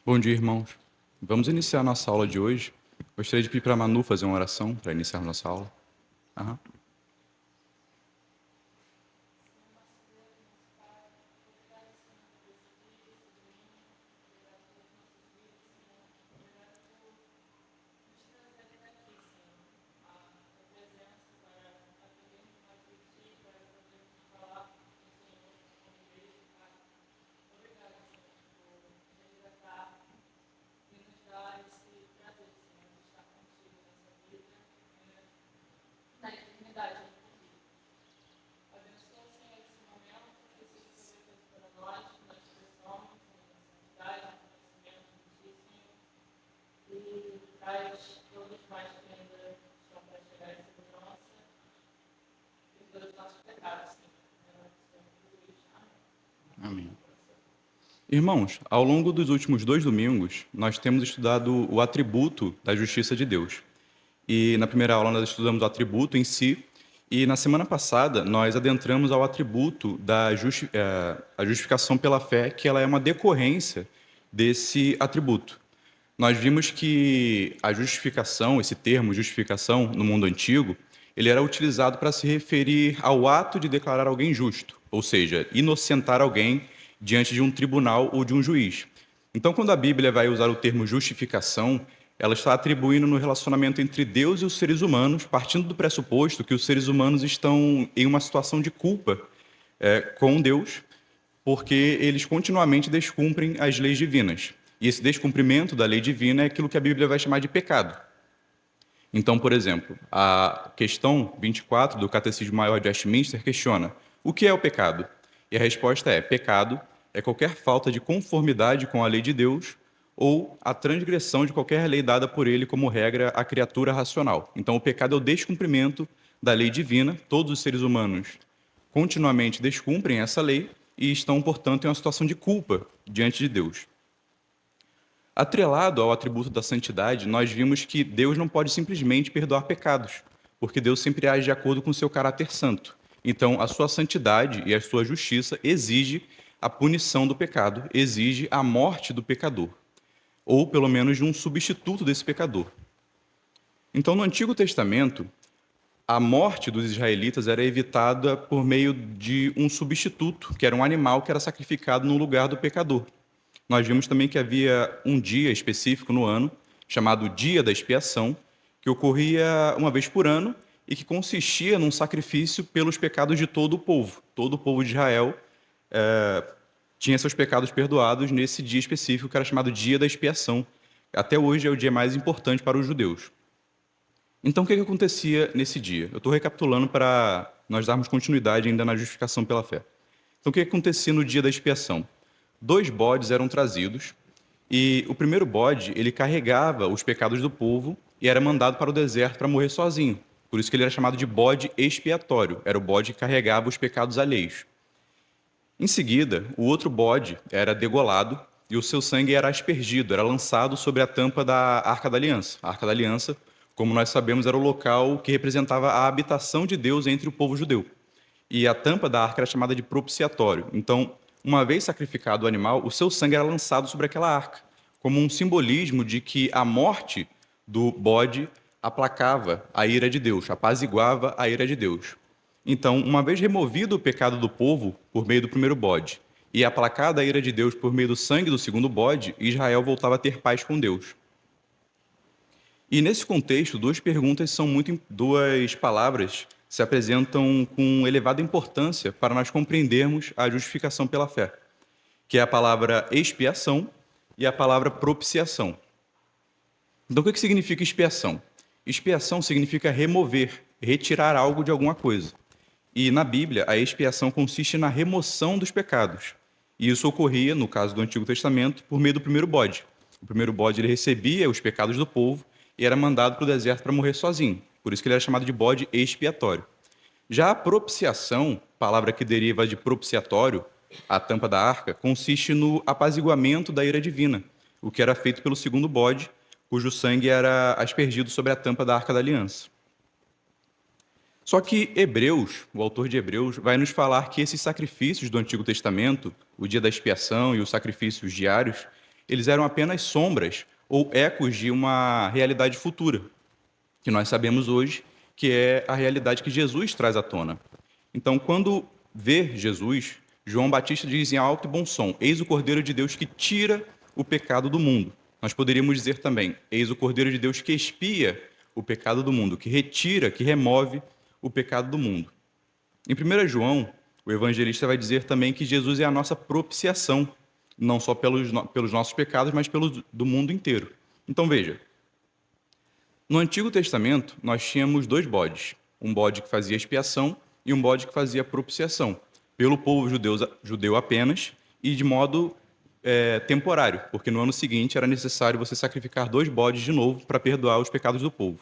Bom dia, irmãos. Vamos iniciar nossa aula de hoje. Gostaria de pedir para a Manu fazer uma oração para iniciar nossa aula. Aham. Amém. Irmãos, ao longo dos últimos 2 domingos, nós temos estudado o atributo da justiça de Deus. E na primeira aula nós estudamos o atributo em si, e na semana passada nós adentramos ao atributo da a justificação pela fé, que ela é uma decorrência desse atributo. Nós vimos que a justificação, esse termo justificação no mundo antigo, ele era utilizado para se referir ao ato de declarar alguém justo, ou seja, inocentar alguém diante de um tribunal ou de um juiz. Então, quando a Bíblia vai usar o termo justificação, ela está atribuindo no relacionamento entre Deus e os seres humanos, partindo do pressuposto que os seres humanos estão em uma situação de culpa com Deus, porque eles continuamente descumprem as leis divinas. E esse descumprimento da lei divina é aquilo que a Bíblia vai chamar de pecado. Então, por exemplo, a questão 24 do Catecismo Maior de Westminster questiona: o que é o pecado? E a resposta é: pecado é qualquer falta de conformidade com a lei de Deus ou a transgressão de qualquer lei dada por ele como regra à criatura racional. Então, o pecado é o descumprimento da lei divina. Todos os seres humanos continuamente descumprem essa lei e estão, portanto, em uma situação de culpa diante de Deus. Atrelado ao atributo da santidade, nós vimos que Deus não pode simplesmente perdoar pecados, porque Deus sempre age de acordo com o seu caráter santo. Então, a sua santidade e a sua justiça exige a punição do pecado, exige a morte do pecador, ou pelo menos de um substituto desse pecador. Então, no Antigo Testamento, a morte dos israelitas era evitada por meio de um substituto, que era um animal que era sacrificado no lugar do pecador. Nós vimos também que havia um dia específico no ano, chamado Dia da Expiação, que ocorria uma vez por ano e que consistia num sacrifício pelos pecados de todo o povo. Todo o povo de Israel tinha seus pecados perdoados nesse dia específico, que era chamado Dia da Expiação. Até hoje é o dia mais importante para os judeus. Então, o que acontecia nesse dia? Eu estou recapitulando para nós darmos continuidade ainda na justificação pela fé. Então, o que acontecia no Dia da Expiação? 2 bodes eram trazidos, e o primeiro bode, ele carregava os pecados do povo e era mandado para o deserto para morrer sozinho. Por isso que ele era chamado de bode expiatório, era o bode que carregava os pecados alheios. Em seguida, o outro bode era degolado e o seu sangue era aspergido, era lançado sobre a tampa da Arca da Aliança. A Arca da Aliança, como nós sabemos, era o local que representava a habitação de Deus entre o povo judeu. E a tampa da arca era chamada de propiciatório. Então, uma vez sacrificado o animal, o seu sangue era lançado sobre aquela arca, como um simbolismo de que a morte do bode aplacava a ira de Deus, apaziguava a ira de Deus. Então, uma vez removido o pecado do povo por meio do primeiro bode e aplacada a ira de Deus por meio do sangue do segundo bode, Israel voltava a ter paz com Deus. E nesse contexto, duas palavras se apresentam com elevada importância para nós compreendermos a justificação pela fé, que é a palavra expiação e a palavra propiciação. Então, o que significa expiação? Expiação significa remover, retirar algo de alguma coisa. E na Bíblia, a expiação consiste na remoção dos pecados. E isso ocorria, no caso do Antigo Testamento, por meio do primeiro bode. O primeiro bode ele recebia os pecados do povo e era mandado para o deserto para morrer sozinho. Por isso que ele era chamado de bode expiatório. Já a propiciação, palavra que deriva de propiciatório, a tampa da arca, consiste no apaziguamento da ira divina, o que era feito pelo segundo bode, cujo sangue era aspergido sobre a tampa da Arca da Aliança. Só que Hebreus, o autor de Hebreus, vai nos falar que esses sacrifícios do Antigo Testamento, o dia da expiação e os sacrifícios diários, eles eram apenas sombras ou ecos de uma realidade futura, que nós sabemos hoje que é a realidade que Jesus traz à tona. Então, quando vê Jesus, João Batista diz em alto e bom som: Eis o Cordeiro de Deus que tira o pecado do mundo. Nós poderíamos dizer também: Eis o Cordeiro de Deus que expia o pecado do mundo, que retira, que remove o pecado do mundo. Em 1 João, o evangelista vai dizer também que Jesus é a nossa propiciação, não só pelos nossos pecados, mas do mundo inteiro. Então, veja, no Antigo Testamento, nós tínhamos dois bodes, um bode que fazia expiação e um bode que fazia propiciação, pelo povo judeu apenas e de modo temporário, porque no ano seguinte era necessário você sacrificar dois bodes de novo para perdoar os pecados do povo.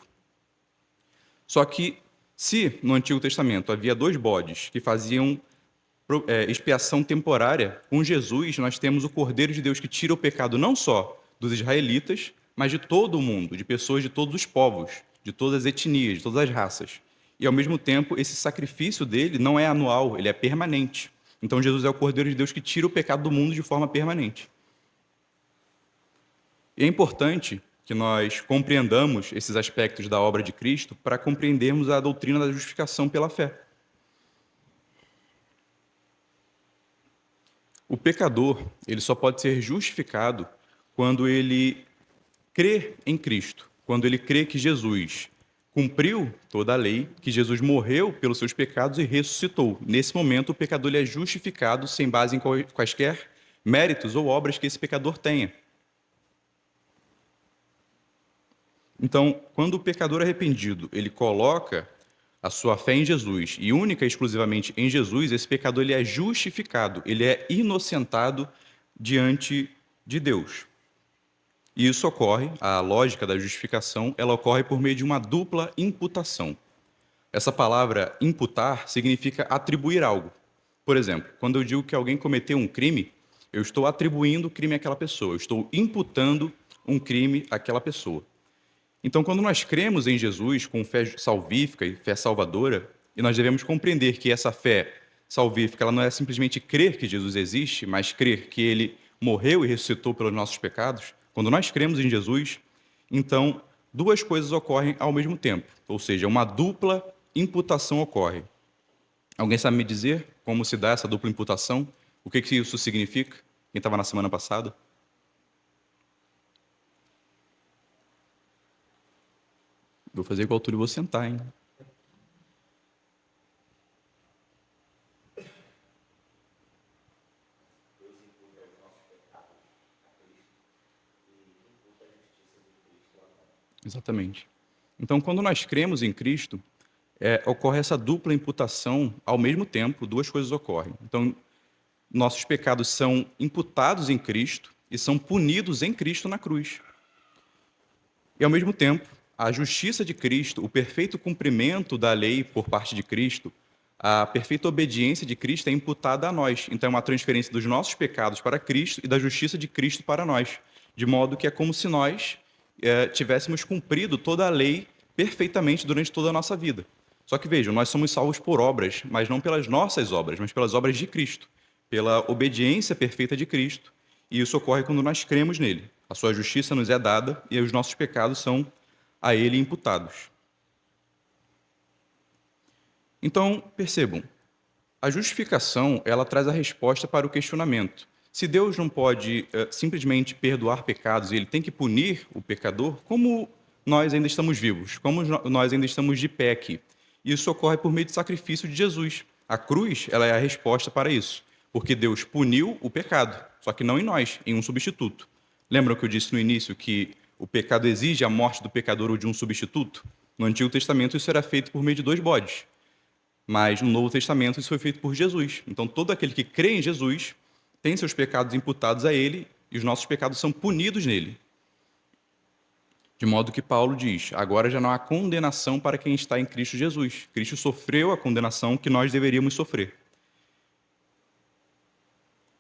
Só que, se no Antigo Testamento havia dois bodes que faziam expiação temporária, com Jesus nós temos o Cordeiro de Deus que tira o pecado não só dos israelitas, mas de todo o mundo, de pessoas de todos os povos, de todas as etnias, de todas as raças. E, ao mesmo tempo, esse sacrifício dele não é anual, ele é permanente. Então, Jesus é o Cordeiro de Deus que tira o pecado do mundo de forma permanente. E é importante que nós compreendamos esses aspectos da obra de Cristo para compreendermos a doutrina da justificação pela fé. O pecador, ele só pode ser justificado quando ele crê em Cristo, quando ele crê que Jesus cumpriu toda a lei, que Jesus morreu pelos seus pecados e ressuscitou. Nesse momento, o pecador ele é justificado sem base em quaisquer méritos ou obras que esse pecador tenha. Então, quando o pecador arrependido ele coloca a sua fé em Jesus e única e exclusivamente em Jesus, esse pecador ele é justificado, ele é inocentado diante de Deus. E isso ocorre, a lógica da justificação, ela ocorre por meio de uma dupla imputação. Essa palavra imputar significa atribuir algo. Por exemplo, quando eu digo que alguém cometeu um crime, eu estou atribuindo o crime àquela pessoa, eu estou imputando um crime àquela pessoa. Então, quando nós cremos em Jesus com fé salvífica e fé salvadora, e nós devemos compreender que essa fé salvífica ela não é simplesmente crer que Jesus existe, mas crer que ele morreu e ressuscitou pelos nossos pecados, quando nós cremos em Jesus, então duas coisas ocorrem ao mesmo tempo, ou seja, uma dupla imputação ocorre. Alguém sabe me dizer como se dá essa dupla imputação? O que isso significa? Quem estava na semana passada? Vou fazer igual tudo e vou sentar, hein? Exatamente. Então, quando nós cremos em Cristo, ocorre essa dupla imputação ao mesmo tempo, duas coisas ocorrem. Então, nossos pecados são imputados em Cristo e são punidos em Cristo na cruz. E, ao mesmo tempo, a justiça de Cristo, o perfeito cumprimento da lei por parte de Cristo, a perfeita obediência de Cristo é imputada a nós. Então, é uma transferência dos nossos pecados para Cristo e da justiça de Cristo para nós. De modo que é como se nós tivéssemos cumprido toda a lei perfeitamente durante toda a nossa vida. Só que vejam, nós somos salvos por obras, mas não pelas nossas obras, mas pelas obras de Cristo, pela obediência perfeita de Cristo. E isso ocorre quando nós cremos nele. A sua justiça nos é dada e os nossos pecados são a ele imputados. Então, percebam, a justificação, ela traz a resposta para o questionamento. Se Deus não pode simplesmente perdoar pecados e ele tem que punir o pecador, como nós ainda estamos vivos? Como nós ainda estamos de pé aqui? Isso ocorre por meio do sacrifício de Jesus. A cruz, ela é a resposta para isso, porque Deus puniu o pecado, só que não em nós, em um substituto. Lembram que eu disse no início que o pecado exige a morte do pecador ou de um substituto? No Antigo Testamento isso era feito por meio de dois bodes. Mas no Novo Testamento isso foi feito por Jesus. Então todo aquele que crê em Jesus tem seus pecados imputados a ele e os nossos pecados são punidos nele. De modo que Paulo diz, agora já não há condenação para quem está em Cristo Jesus. Cristo sofreu a condenação que nós deveríamos sofrer.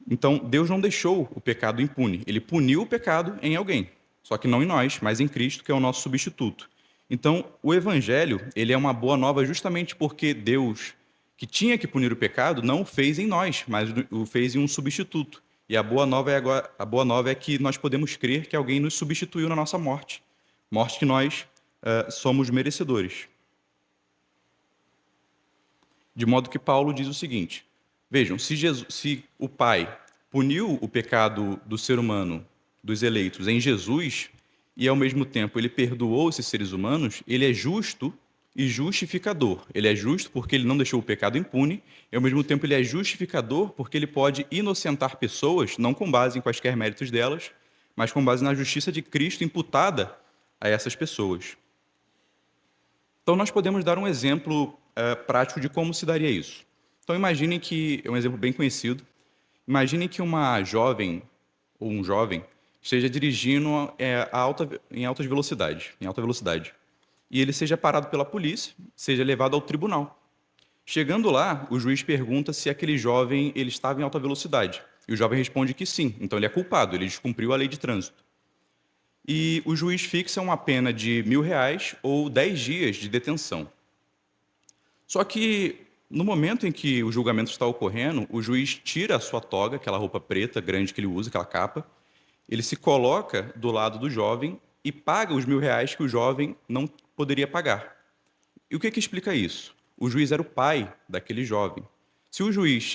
Então Deus não deixou o pecado impune. Ele puniu o pecado em alguém. Só que não em nós, mas em Cristo, que é o nosso substituto. Então, o Evangelho, ele é uma boa nova justamente porque Deus, que tinha que punir o pecado, não o fez em nós, mas o fez em um substituto. E a boa nova é que nós podemos crer que alguém nos substituiu na nossa morte, morte que nós somos merecedores. De modo que Paulo diz o seguinte: vejam, se o Pai puniu o pecado do ser humano, dos eleitos, em Jesus, e ao mesmo tempo ele perdoou esses seres humanos, ele é justo e justificador. Ele é justo porque ele não deixou o pecado impune, e ao mesmo tempo ele é justificador porque ele pode inocentar pessoas, não com base em quaisquer méritos delas, mas com base na justiça de Cristo imputada a essas pessoas. Então, nós podemos dar um exemplo prático de como se daria isso. Então, imaginem que, é um exemplo bem conhecido, imaginem que uma jovem ou um jovem esteja dirigindo em alta velocidade, e ele seja parado pela polícia, seja levado ao tribunal. Chegando lá, o juiz pergunta se aquele jovem ele estava em alta velocidade, e o jovem responde que sim, então ele é culpado, ele descumpriu a lei de trânsito. E o juiz fixa uma pena de R$ 1.000 ou 10 dias de detenção. Só que, no momento em que o julgamento está ocorrendo, o juiz tira a sua toga, aquela roupa preta grande que ele usa, aquela capa, ele se coloca do lado do jovem e paga os R$ 1.000 que o jovem não poderia pagar. E o que explica isso? O juiz era o pai daquele jovem. Se o juiz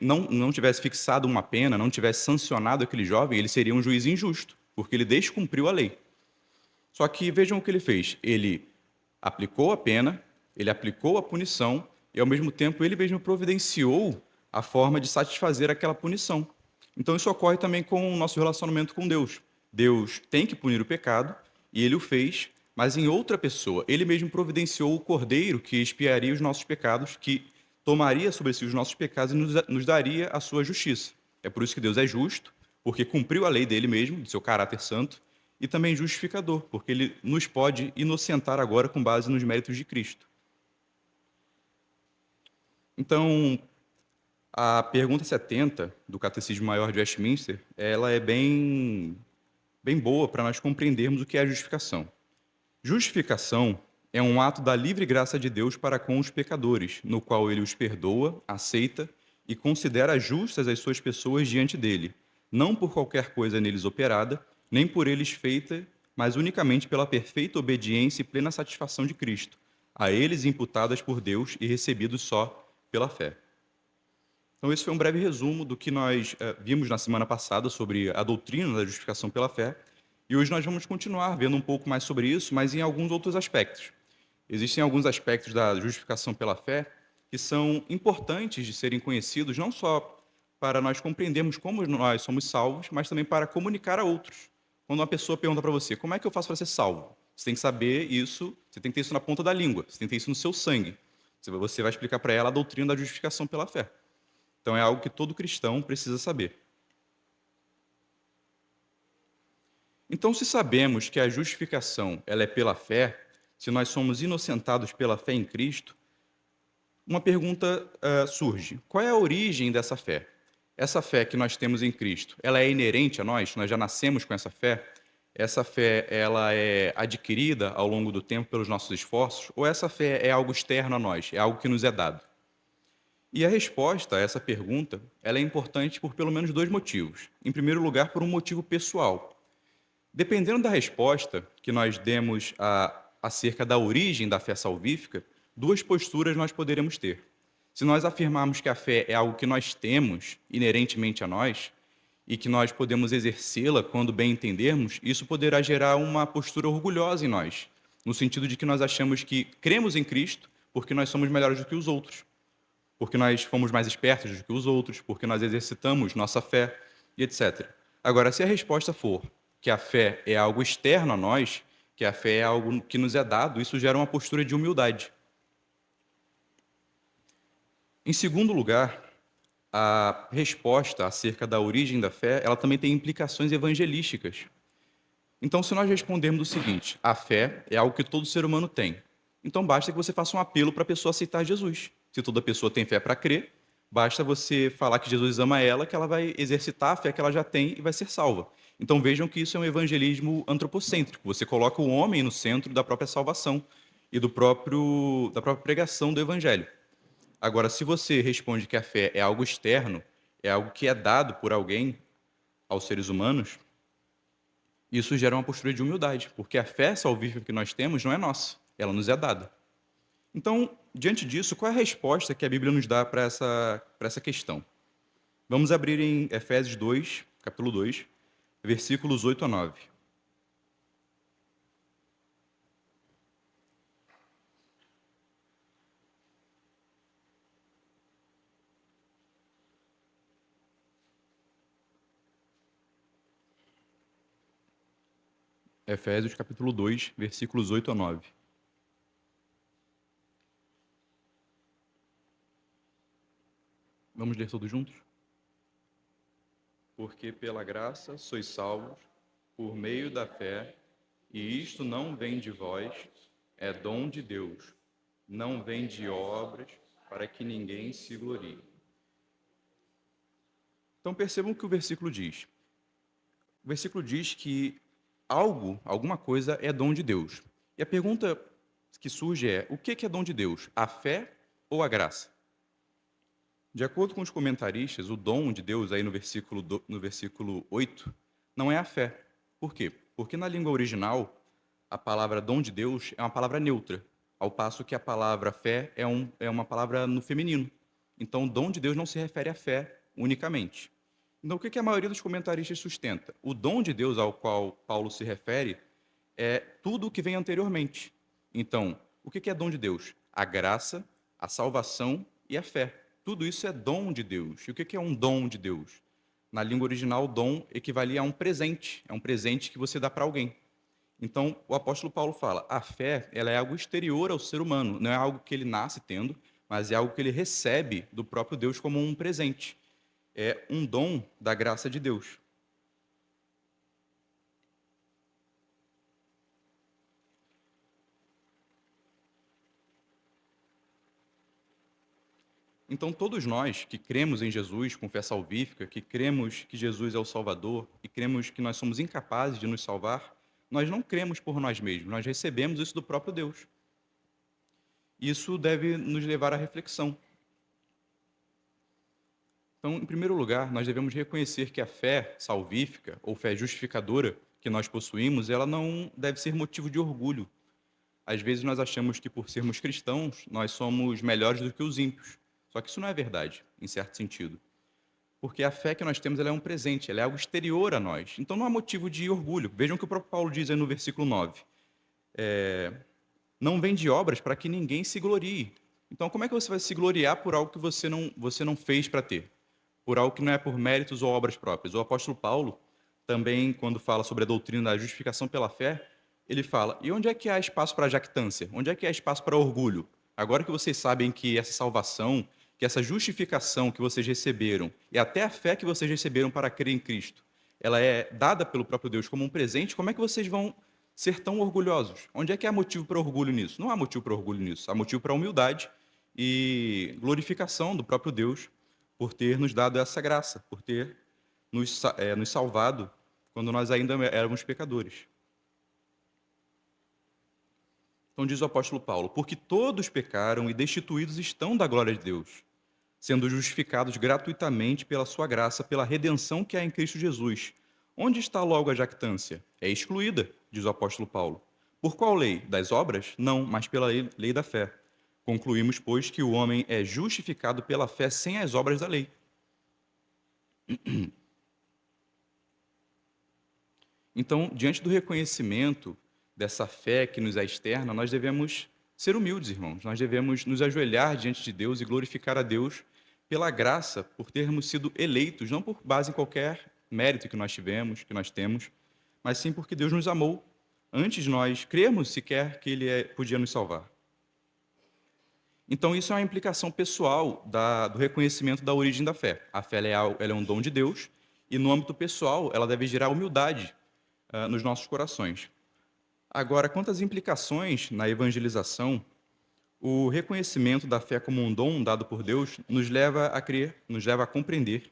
não tivesse fixado uma pena, não tivesse sancionado aquele jovem, ele seria um juiz injusto, porque ele descumpriu a lei. Só que vejam o que ele fez. Ele aplicou a pena, ele aplicou a punição e, ao mesmo tempo, ele mesmo providenciou a forma de satisfazer aquela punição. Então, isso ocorre também com o nosso relacionamento com Deus. Deus tem que punir o pecado e ele o fez, mas em outra pessoa. Ele mesmo providenciou o cordeiro que expiaria os nossos pecados, que tomaria sobre si os nossos pecados e nos daria a sua justiça. É por isso que Deus é justo, porque cumpriu a lei dele mesmo, do seu caráter santo, e também justificador, porque ele nos pode inocentar agora com base nos méritos de Cristo. Então, a pergunta 70 do Catecismo Maior de Westminster, ela é bem boa para nós compreendermos o que é a justificação. Justificação é um ato da livre graça de Deus para com os pecadores, no qual ele os perdoa, aceita e considera justas as suas pessoas diante dele, não por qualquer coisa neles operada, nem por eles feita, mas unicamente pela perfeita obediência e plena satisfação de Cristo, a eles imputadas por Deus e recebidos só pela fé. Então, esse foi um breve resumo do que nós vimos na semana passada sobre a doutrina da justificação pela fé. E hoje nós vamos continuar vendo um pouco mais sobre isso, mas em alguns outros aspectos. Existem alguns aspectos da justificação pela fé que são importantes de serem conhecidos, não só para nós compreendermos como nós somos salvos, mas também para comunicar a outros. Quando uma pessoa pergunta para você, como é que eu faço para ser salvo? Você tem que saber isso, você tem que ter isso na ponta da língua, você tem que ter isso no seu sangue. Você vai explicar para ela a doutrina da justificação pela fé. Então, é algo que todo cristão precisa saber. Então, se sabemos que a justificação ela é pela fé, se nós somos inocentados pela fé em Cristo, uma pergunta surge. Qual é a origem dessa fé? Essa fé que nós temos em Cristo, ela é inerente a nós? Nós já nascemos com essa fé? Essa fé ela é adquirida ao longo do tempo pelos nossos esforços? Ou essa fé é algo externo a nós? É algo que nos é dado? E a resposta a essa pergunta ela é importante por pelo menos dois motivos. Em primeiro lugar, por um motivo pessoal. Dependendo da resposta que nós demos acerca da origem da fé salvífica, duas posturas nós poderemos ter. Se nós afirmarmos que a fé é algo que nós temos inerentemente a nós e que nós podemos exercê-la quando bem entendermos, isso poderá gerar uma postura orgulhosa em nós, no sentido de que nós achamos que cremos em Cristo porque nós somos melhores do que os outros, porque nós fomos mais espertos do que os outros, porque nós exercitamos nossa fé e etc. Agora, se a resposta for que a fé é algo externo a nós, que a fé é algo que nos é dado, isso gera uma postura de humildade. Em segundo lugar, a resposta acerca da origem da fé, ela também tem implicações evangelísticas. Então, se nós respondermos o seguinte, a fé é algo que todo ser humano tem, então basta que você faça um apelo para a pessoa aceitar Jesus. Se toda pessoa tem fé para crer, basta você falar que Jesus ama ela, que ela vai exercitar a fé que ela já tem e vai ser salva. Então vejam que isso é um evangelismo antropocêntrico. Você coloca o homem no centro da própria salvação e da própria pregação do evangelho. Agora, se você responde que a fé é algo externo, é algo que é dado por alguém aos seres humanos, isso gera uma postura de humildade, porque a fé salvífica que nós temos não é nossa, ela nos é dada. Então, diante disso, qual é a resposta que a Bíblia nos dá para essa questão? Vamos abrir em Efésios 2, capítulo 2, versículos 8 a 9. Efésios, capítulo 2, versículos 8 a 9. Vamos ler todos juntos? Porque pela graça sois salvos, por meio da fé, e isto não vem de vós, é dom de Deus, não vem de obras, para que ninguém se glorie. Então percebam o que o versículo diz. O versículo diz que alguma coisa é dom de Deus. E a pergunta que surge é: o que é dom de Deus? A fé ou a graça? De acordo com os comentaristas, o dom de Deus, aí no versículo 8, não é a fé. Por quê? Porque na língua original, a palavra dom de Deus é uma palavra neutra, ao passo que a palavra fé é uma palavra no feminino. Então, o dom de Deus não se refere à fé unicamente. Então, o que a maioria dos comentaristas sustenta? O dom de Deus ao qual Paulo se refere é tudo o que vem anteriormente. Então, o que é dom de Deus? A graça, a salvação e a fé. Tudo isso é dom de Deus. E o que é um dom de Deus? Na língua original, dom equivalia a um presente. É um presente que você dá para alguém. Então, o apóstolo Paulo fala, a fé ela é algo exterior ao ser humano. Não é algo que ele nasce tendo, mas é algo que ele recebe do próprio Deus como um presente. É um dom da graça de Deus. Então, todos nós que cremos em Jesus com fé salvífica, que cremos que Jesus é o Salvador e cremos que nós somos incapazes de nos salvar, nós não cremos por nós mesmos, nós recebemos isso do próprio Deus. Isso deve nos levar à reflexão. Então, em primeiro lugar, nós devemos reconhecer que a fé salvífica ou fé justificadora que nós possuímos, ela não deve ser motivo de orgulho. Às vezes nós achamos que por sermos cristãos, nós somos melhores do que os ímpios. Só que isso não é verdade, em certo sentido. Porque a fé que nós temos ela é um presente, ela é algo exterior a nós. Então não há motivo de orgulho. Vejam o que o próprio Paulo diz aí no versículo 9. Não vem de obras para que ninguém se glorie. Então como é que você vai se gloriar por algo que você não fez para ter? Por algo que não é por méritos ou obras próprias. O apóstolo Paulo, também, quando fala sobre a doutrina da justificação pela fé, ele fala, e onde é que há espaço para jactância? Onde é que há espaço para orgulho? Agora que vocês sabem que essa salvação, que essa justificação que vocês receberam, e até a fé que vocês receberam para crer em Cristo, ela é dada pelo próprio Deus como um presente, como é que vocês vão ser tão orgulhosos? Onde é que há motivo para orgulho nisso? Não há motivo para orgulho nisso. Há motivo para humildade e glorificação do próprio Deus por ter nos dado essa graça, por ter nos salvado quando nós ainda éramos pecadores. Então diz o apóstolo Paulo, porque todos pecaram e destituídos estão da glória de Deus, sendo justificados gratuitamente pela sua graça, pela redenção que há em Cristo Jesus. Onde está logo a jactância? É excluída, diz o apóstolo Paulo. Por qual lei? Das obras? Não, mas pela lei da fé. Concluímos, pois, que o homem é justificado pela fé sem as obras da lei. Então, diante do reconhecimento dessa fé que nos é externa, nós devemos ser humildes, irmãos. Nós devemos nos ajoelhar diante de Deus e glorificar a Deus pela graça, por termos sido eleitos, não por base em qualquer mérito que nós tivemos, que nós temos, mas sim porque Deus nos amou antes de nós crermos sequer que Ele podia nos salvar. Então, isso é uma implicação pessoal do reconhecimento da origem da fé. A fé ela é um dom de Deus e, no âmbito pessoal, ela deve gerar humildade nos nossos corações. Agora, quanto às implicações na evangelização, o reconhecimento da fé como um dom dado por Deus nos leva a crer, nos leva a compreender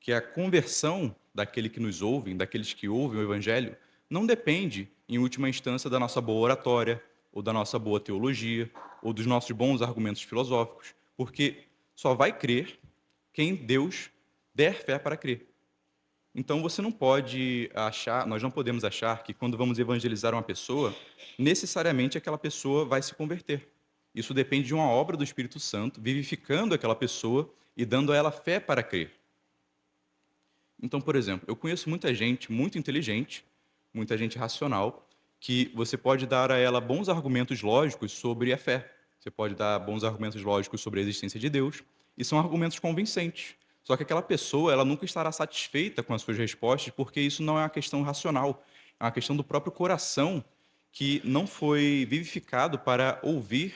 que a conversão daquele que nos ouve, daqueles que ouvem o Evangelho, não depende, em última instância, da nossa boa oratória, ou da nossa boa teologia, ou dos nossos bons argumentos filosóficos, porque só vai crer quem Deus der fé para crer. Então você não pode achar, nós não podemos achar que quando vamos evangelizar uma pessoa, necessariamente aquela pessoa vai se converter. Isso depende de uma obra do Espírito Santo, vivificando aquela pessoa e dando a ela fé para crer. Então, por exemplo, eu conheço muita gente muito inteligente, muita gente racional, que você pode dar a ela bons argumentos lógicos sobre a fé. Você pode dar bons argumentos lógicos sobre a existência de Deus, e são argumentos convincentes. Só que aquela pessoa, ela nunca estará satisfeita com as suas respostas, porque isso não é uma questão racional, é uma questão do próprio coração que não foi vivificado para ouvir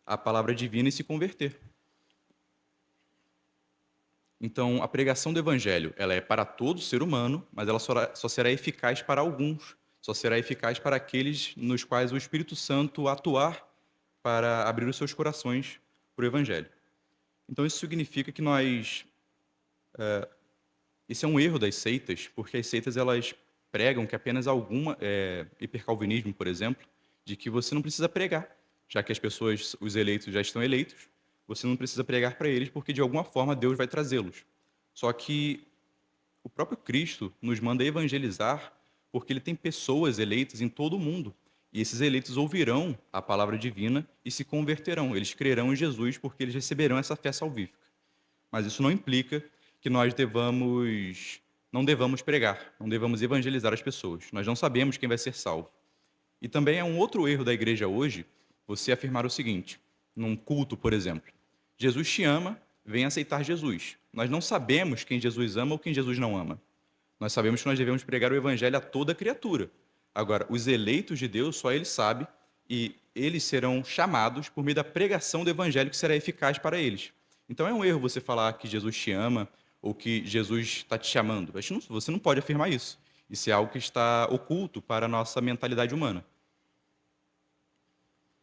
a palavra divina e se converter. Então, a pregação do evangelho, ela é para todo ser humano, mas ela só será eficaz para alguns. Só será eficaz para aqueles nos quais o Espírito Santo atuar para abrir os seus corações para o evangelho. Então, isso significa que esse é um erro das seitas, porque as seitas elas pregam que apenas hipercalvinismo, por exemplo, de que você não precisa pregar, já que as pessoas, os eleitos já estão eleitos, você não precisa pregar para eles, porque de alguma forma Deus vai trazê-los. Só que o próprio Cristo nos manda evangelizar, porque ele tem pessoas eleitas em todo o mundo. E esses eleitos ouvirão a palavra divina e se converterão. Eles crerão em Jesus porque eles receberão essa fé salvífica. Mas isso não implica que não devamos pregar, não devamos evangelizar as pessoas. Nós não sabemos quem vai ser salvo. E também é um outro erro da igreja hoje você afirmar o seguinte, num culto, por exemplo: Jesus te ama, vem aceitar Jesus. Nós não sabemos quem Jesus ama ou quem Jesus não ama. Nós sabemos que nós devemos pregar o evangelho a toda criatura. Agora, os eleitos de Deus, só ele sabe, e eles serão chamados por meio da pregação do evangelho que será eficaz para eles. Então é um erro você falar que Jesus te ama ou que Jesus está te chamando. Você não pode afirmar isso. Isso é algo que está oculto para a nossa mentalidade humana.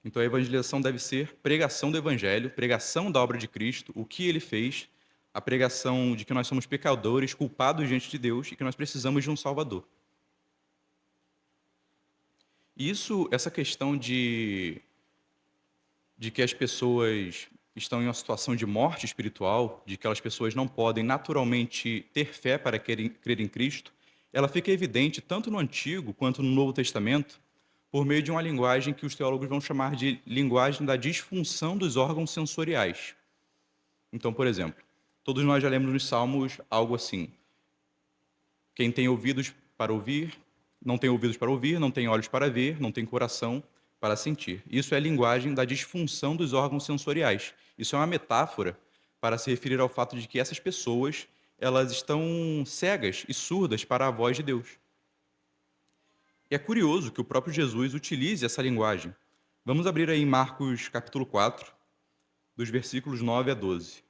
Então a evangelização deve ser pregação do evangelho, pregação da obra de Cristo, o que ele fez, a pregação de que nós somos pecadores, culpados diante de Deus e que nós precisamos de um Salvador. E essa questão de que as pessoas estão em uma situação de morte espiritual, de que aquelas pessoas não podem naturalmente ter fé para crer em Cristo, ela fica evidente tanto no Antigo quanto no Novo Testamento, por meio de uma linguagem que os teólogos vão chamar de linguagem da disfunção dos órgãos sensoriais. Então, por exemplo, todos nós já lemos nos Salmos algo assim: quem tem ouvidos para ouvir, não tem ouvidos para ouvir, não tem olhos para ver, não tem coração para sentir. Isso é a linguagem da disfunção dos órgãos sensoriais. Isso é uma metáfora para se referir ao fato de que essas pessoas, elas estão cegas e surdas para a voz de Deus. E é curioso que o próprio Jesus utilize essa linguagem. Vamos abrir aí em Marcos capítulo 4, dos versículos 9 a 12.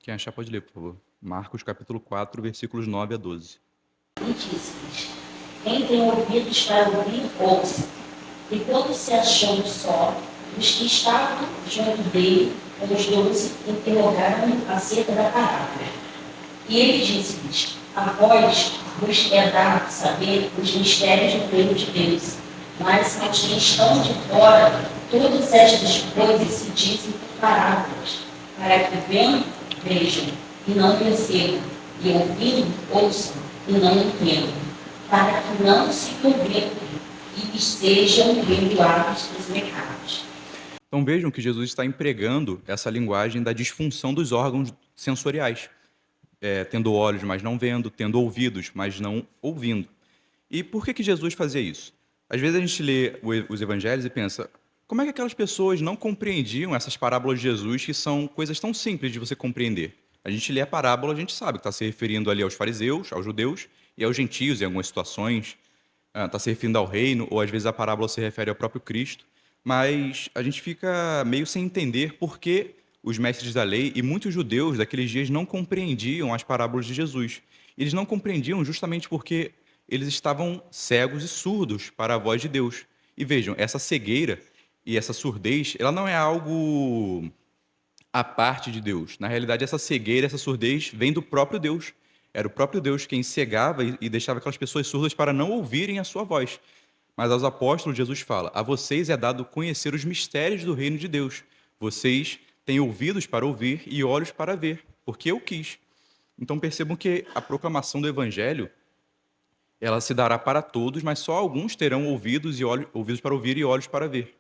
Quem achar pode ler, por favor. Marcos capítulo 4, versículos 9 a 12. E disse-lhes: quem tem ouvidos para ouvir, ouça. E todos se achando só, os que estavam junto dele, com os 12, interrogaram acerca da parábola. E ele disse-lhes: a vós vos é dado saber os mistérios do reino de Deus, mas aos que estão de fora, todas estas coisas se dizem por parábolas, para que vendo, vejam, e não percebam, e ouvindo, ouçam, e não entendam, para que não se convertam e sejam perdoados os pecados. Então vejam que Jesus está empregando essa linguagem da disfunção dos órgãos sensoriais, tendo olhos, mas não vendo, tendo ouvidos, mas não ouvindo. E por que Jesus fazia isso? Às vezes a gente lê os evangelhos e pensa: como é que aquelas pessoas não compreendiam essas parábolas de Jesus, que são coisas tão simples de você compreender? A gente lê a parábola, a gente sabe que está se referindo ali aos fariseus, aos judeus e aos gentios em algumas situações, está se referindo ao reino, ou às vezes a parábola se refere ao próprio Cristo, mas a gente fica meio sem entender por que os mestres da lei e muitos judeus daqueles dias não compreendiam as parábolas de Jesus. Eles não compreendiam justamente porque eles estavam cegos e surdos para a voz de Deus. E vejam, essa cegueira e essa surdez, ela não é algo à parte de Deus. Na realidade, essa cegueira, essa surdez vem do próprio Deus. Era o próprio Deus quem cegava e deixava aquelas pessoas surdas para não ouvirem a sua voz. Mas aos apóstolos, Jesus fala: a vocês é dado conhecer os mistérios do reino de Deus. Vocês têm ouvidos para ouvir e olhos para ver, porque eu quis. Então percebam que a proclamação do evangelho, ela se dará para todos, mas só alguns terão ouvidos para ouvir e olhos para ver.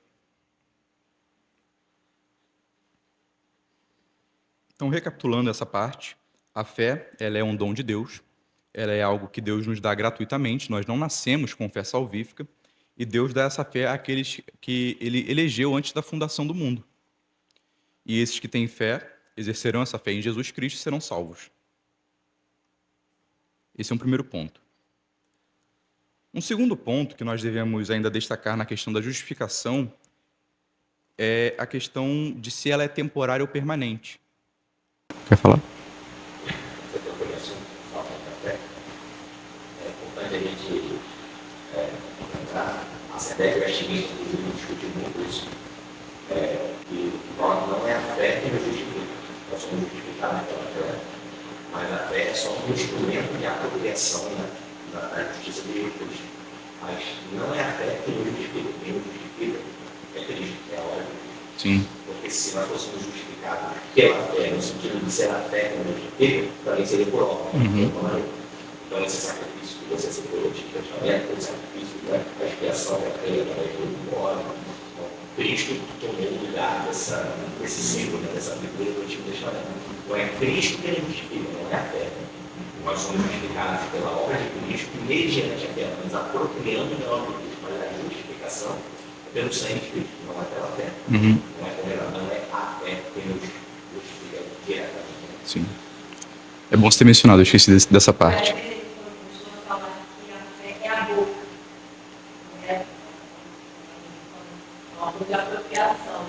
Então, recapitulando essa parte, a fé, ela é um dom de Deus, ela é algo que Deus nos dá gratuitamente, nós não nascemos com fé salvífica, e Deus dá essa fé àqueles que Ele elegeu antes da fundação do mundo. E esses que têm fé, exercerão essa fé em Jesus Cristo e serão salvos. Esse é um primeiro ponto. Um segundo ponto que nós devemos ainda destacar na questão da justificação é a questão de se ela é temporária ou permanente. Quer falar? Você tem conhecimento falta da fé. É importante a gente lembrar, a Assembleia Vestimenta, inclusive, discute muito isso, que nós não é a fé que nos justifica, nós somos justificados pela fé, mas a fé é só um instrumento de apropriação da justiça de Cristo. Mas não é a fé que nos justifica, quem nos justifica é Cristo, é a obra de Cristo. Sim. Porque se nós fôssemos justificados pela fé, no sentido de ser a fé que nos justifica, também seria por obra. Então, esse sacrifício que você citou, o Antigo Testamento, o sacrifício da expiação da fé, através do óleo, Cristo tomou o lugar desse símbolo, dessa figura do Antigo Testamento. Então, é Cristo que ele justifica, não é a fé. Nós somos justificados pela obra de Cristo, mediante a fé, nos apropriando da obra de Cristo, mas a justificação é pelo sangue de Cristo, não é pela fé. Não é a fé que nos justifica diretamente. Sim. É bom você ter mencionado, eu esqueci dessa parte. Falar que a fé é a boca, né? Uma coisa de apropriação,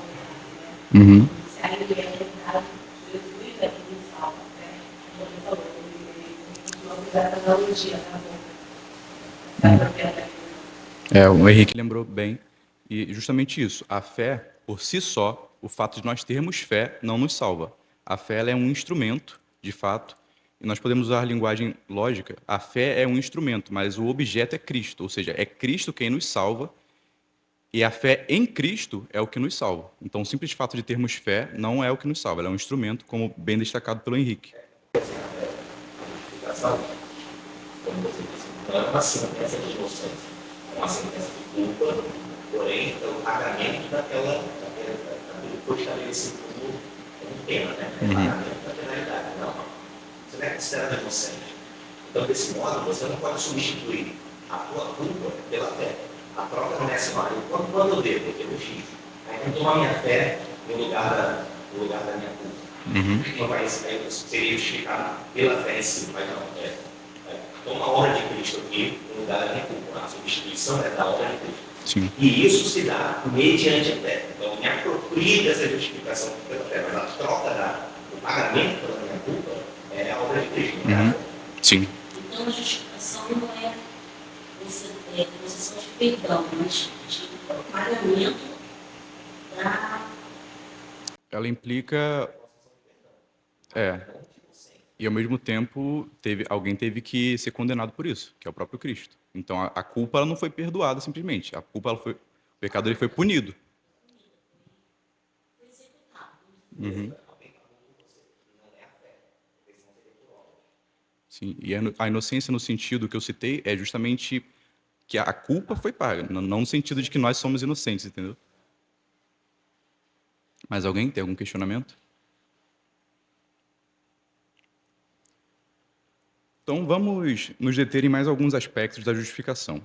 né? Se a ele é verdade, Jesus é que nos salva, né? Como ele falou, ele usar essa analogia da boca. Se apropriar daquilo. O Henrique lembrou bem. E justamente isso, a fé, por si só, o fato de nós termos fé não nos salva. A fé ela é um instrumento, de fato, e nós podemos usar a linguagem lógica. A fé é um instrumento, mas o objeto é Cristo, ou seja, é Cristo quem nos salva, e a fé em Cristo é o que nos salva. Então, o simples fato de termos fé não é o que nos salva, ela é um instrumento, como bem destacado pelo Henrique. A justificação, como você disse, não é uma sentença de inocência, é uma sentença de culpa, porém, é o pagamento daquilo que foi estabelecido como pena, né? É o pagamento da penalidade. Não, você não é considerado inocente. Então, desse modo, você não pode substituir a tua culpa pela fé. A troca não é assim, olha, quando eu devo, eu fiz. Aí eu tomo a minha fé no lugar da minha culpa. Não vai seria justificado pela fé em si, mas não. Toma a obra de Cristo aqui no lugar da minha culpa. A substituição é da obra de Cristo. Sim. E isso se dá mediante a fé. Então, me aproprio dessa justificação pela fé, mas a troca do pagamento pela minha culpa é a obra de Cristo. Sim. Então, a justificação não é concessão de perdão, mas de pagamento da... Ela implica... E ao mesmo tempo, alguém teve que ser condenado por isso, que é o próprio Cristo. Então, a culpa ela não foi perdoada simplesmente. O pecado ele foi punido. Sim, e a inocência no sentido que eu citei é justamente que a culpa foi paga, não no sentido de que nós somos inocentes, entendeu? Mais alguém tem algum questionamento? Então, vamos nos deter em mais alguns aspectos da justificação.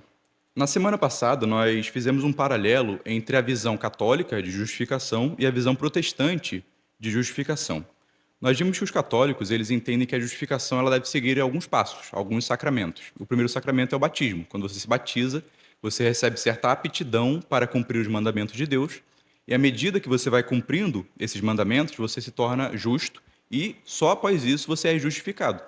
Na semana passada, nós fizemos um paralelo entre a visão católica de justificação e a visão protestante de justificação. Nós vimos que os católicos eles entendem que a justificação ela deve seguir alguns passos, alguns sacramentos. O primeiro sacramento é o batismo. Quando você se batiza, você recebe certa aptidão para cumprir os mandamentos de Deus, e à medida que você vai cumprindo esses mandamentos, você se torna justo, e só após isso você é justificado.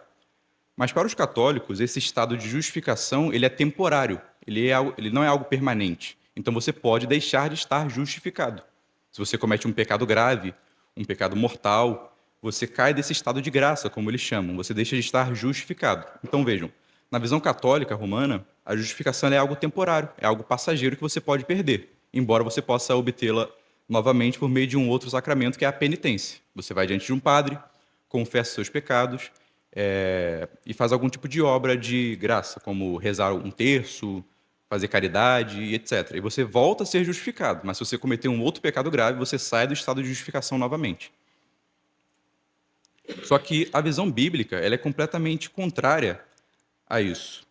Mas para os católicos, esse estado de justificação ele é temporário, ele não é algo permanente. Então você pode deixar de estar justificado. Se você comete um pecado grave, um pecado mortal, você cai desse estado de graça, como eles chamam, você deixa de estar justificado. Então vejam, na visão católica romana, a justificação é algo temporário, é algo passageiro que você pode perder, embora você possa obtê-la novamente por meio de um outro sacramento, que é a penitência. Você vai diante de um padre, confessa seus pecados e faz algum tipo de obra de graça, como rezar um terço, fazer caridade, e etc. E você volta a ser justificado, mas se você cometer um outro pecado grave, você sai do estado de justificação novamente. Só que a visão bíblica ela é completamente contrária a isso.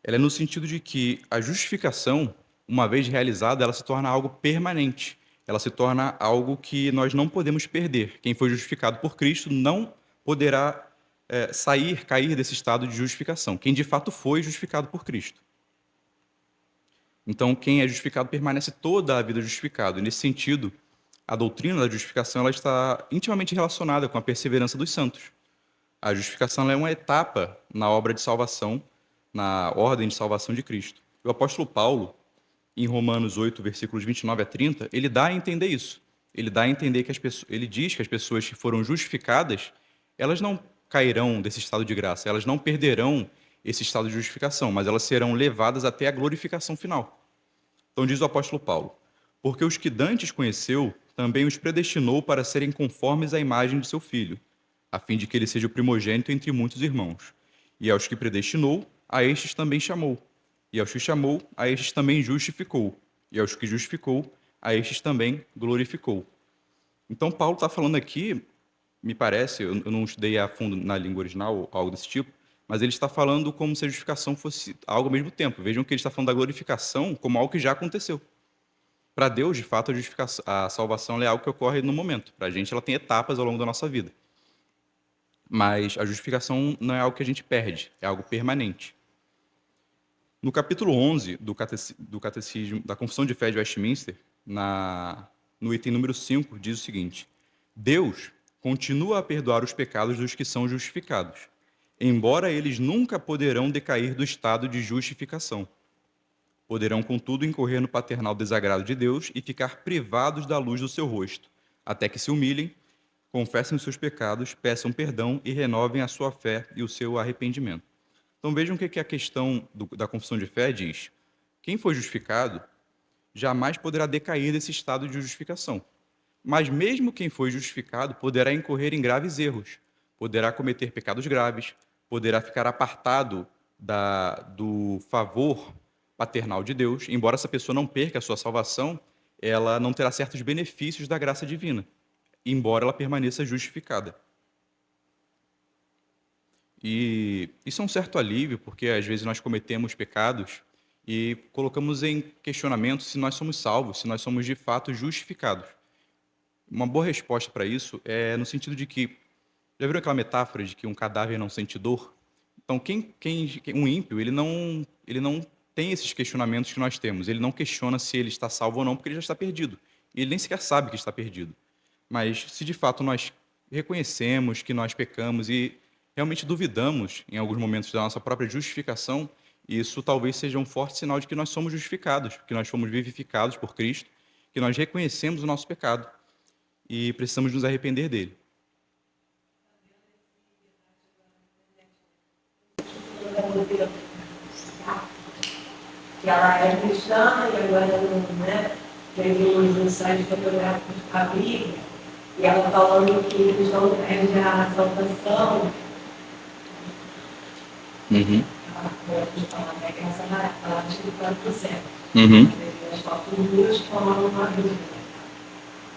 Ela é no sentido de que a justificação, uma vez realizada, ela se torna algo permanente. Ela se torna algo que nós não podemos perder. Quem foi justificado por Cristo não poderá cair desse estado de justificação. Quem de fato foi justificado por Cristo. Então, quem é justificado permanece toda a vida justificado. E nesse sentido, a doutrina da justificação ela está intimamente relacionada com a perseverança dos santos. A justificação ela é uma etapa na obra de salvação, na ordem de salvação de Cristo. O apóstolo Paulo, em Romanos 8, versículos 29 a 30, ele dá a entender isso. Ele dá a entender que ele diz que as pessoas que foram justificadas, elas não cairão desse estado de graça, elas não perderão esse estado de justificação, mas elas serão levadas até a glorificação final. Então diz o apóstolo Paulo: porque os que dantes conheceu, também os predestinou para serem conformes à imagem de seu filho, a fim de que ele seja o primogênito entre muitos irmãos. E aos que predestinou, a estes também chamou. E aos que chamou, a estes também justificou. E aos que justificou, a estes também glorificou. Então Paulo está falando aqui, me parece, eu não estudei a fundo na língua original ou algo desse tipo, mas ele está falando como se a justificação fosse algo ao mesmo tempo. Vejam que ele está falando da glorificação como algo que já aconteceu. Para Deus, de fato, a salvação é algo que ocorre no momento. Para a gente, ela tem etapas ao longo da nossa vida. Mas a justificação não é algo que a gente perde, é algo permanente. No capítulo 11 do Catecismo, da Confissão de Fé de Westminster, no item número 5, diz o seguinte: Deus continua a perdoar os pecados dos que são justificados, embora eles nunca poderão decair do estado de justificação. Poderão, contudo, incorrer no paternal desagrado de Deus e ficar privados da luz do seu rosto, até que se humilhem, confessem os seus pecados, peçam perdão e renovem a sua fé e o seu arrependimento. Então vejam o que a questão da confissão de fé diz. Quem foi justificado jamais poderá decair desse estado de justificação. Mas mesmo quem foi justificado poderá incorrer em graves erros, poderá cometer pecados graves, poderá ficar apartado do favor paternal de Deus. Embora essa pessoa não perca a sua salvação, ela não terá certos benefícios da graça divina, embora ela permaneça justificada. E isso é um certo alívio, porque às vezes nós cometemos pecados e colocamos em questionamento se nós somos salvos, se nós somos de fato justificados. Uma boa resposta para isso é no sentido de que, já viram aquela metáfora de que um cadáver não sente dor? Então, um ímpio, ele não tem esses questionamentos que nós temos. Ele não questiona se ele está salvo ou não, porque ele já está perdido. E ele nem sequer sabe que está perdido. Mas se de fato nós reconhecemos que nós pecamos e realmente duvidamos em alguns momentos da nossa própria justificação, isso talvez seja um forte sinal de que nós somos justificados, que nós fomos vivificados por Cristo, que nós reconhecemos o nosso pecado e precisamos nos arrepender dele. Que ela é cristã e agora né, teve uns ensaios fotográficos a Bíblia, e ela falando que eles não perdem a salvação. Ela pode falar que é essa ela acha que foi pro céu. Elas faltam duas tomando uma Bíblia.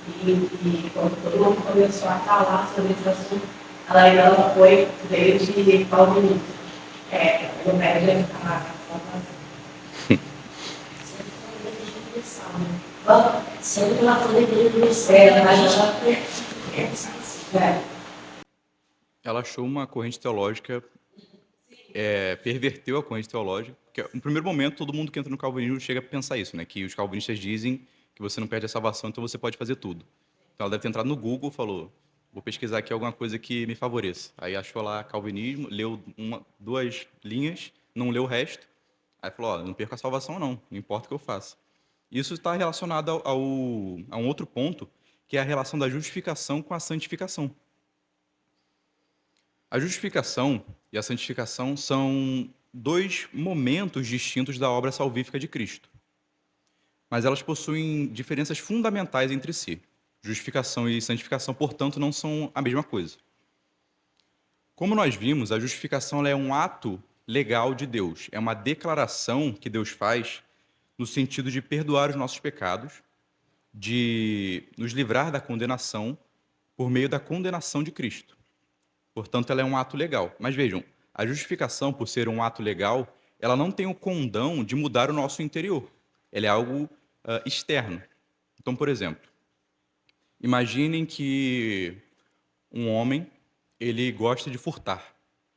E quando todo mundo começou a falar sobre esse assunto, ela veio de calvinismo. Não perde a salvação. Sendo que ela foi deveria ser, a gente Ela achou uma corrente teológica, perverteu a corrente teológica, porque no primeiro momento todo mundo que entra no calvinismo chega a pensar isso, né? Que os calvinistas dizem que você não perde a salvação, então você pode fazer tudo. Então ela deve ter entrado no Google e falou: vou pesquisar aqui alguma coisa que me favoreça. Aí achou lá calvinismo, leu duas linhas, não leu o resto. Aí falou: não perco a salvação não importa o que eu faça. Isso está relacionado a um outro ponto, que é a relação da justificação com a santificação. A justificação e a santificação são dois momentos distintos da obra salvífica de Cristo, mas elas possuem diferenças fundamentais entre si. Justificação e santificação, portanto, não são a mesma coisa. Como nós vimos, a justificação ela é um ato legal de Deus, é uma declaração que Deus faz no sentido de perdoar os nossos pecados, de nos livrar da condenação por meio da condenação de Cristo. Portanto, ela é um ato legal. Mas vejam, a justificação, por ser um ato legal, ela não tem o condão de mudar o nosso interior. Ela é algo externo. Então, por exemplo, imaginem que um homem ele gosta de furtar.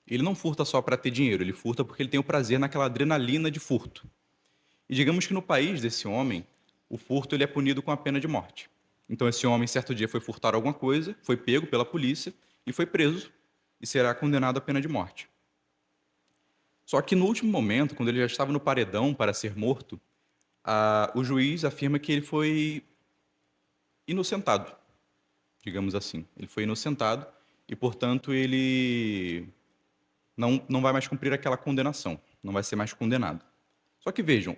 Ele não furta só para ter dinheiro, ele furta porque ele tem o prazer naquela adrenalina de furto. E digamos que no país desse homem, o furto ele é punido com a pena de morte. Então esse homem, certo dia, foi furtar alguma coisa, foi pego pela polícia e foi preso e será condenado à pena de morte. Só que no último momento, quando ele já estava no paredão para ser morto, o juiz afirma que ele foi inocentado, digamos assim. Ele foi inocentado e, portanto, ele não vai mais cumprir aquela condenação, não vai ser mais condenado. Só que vejam,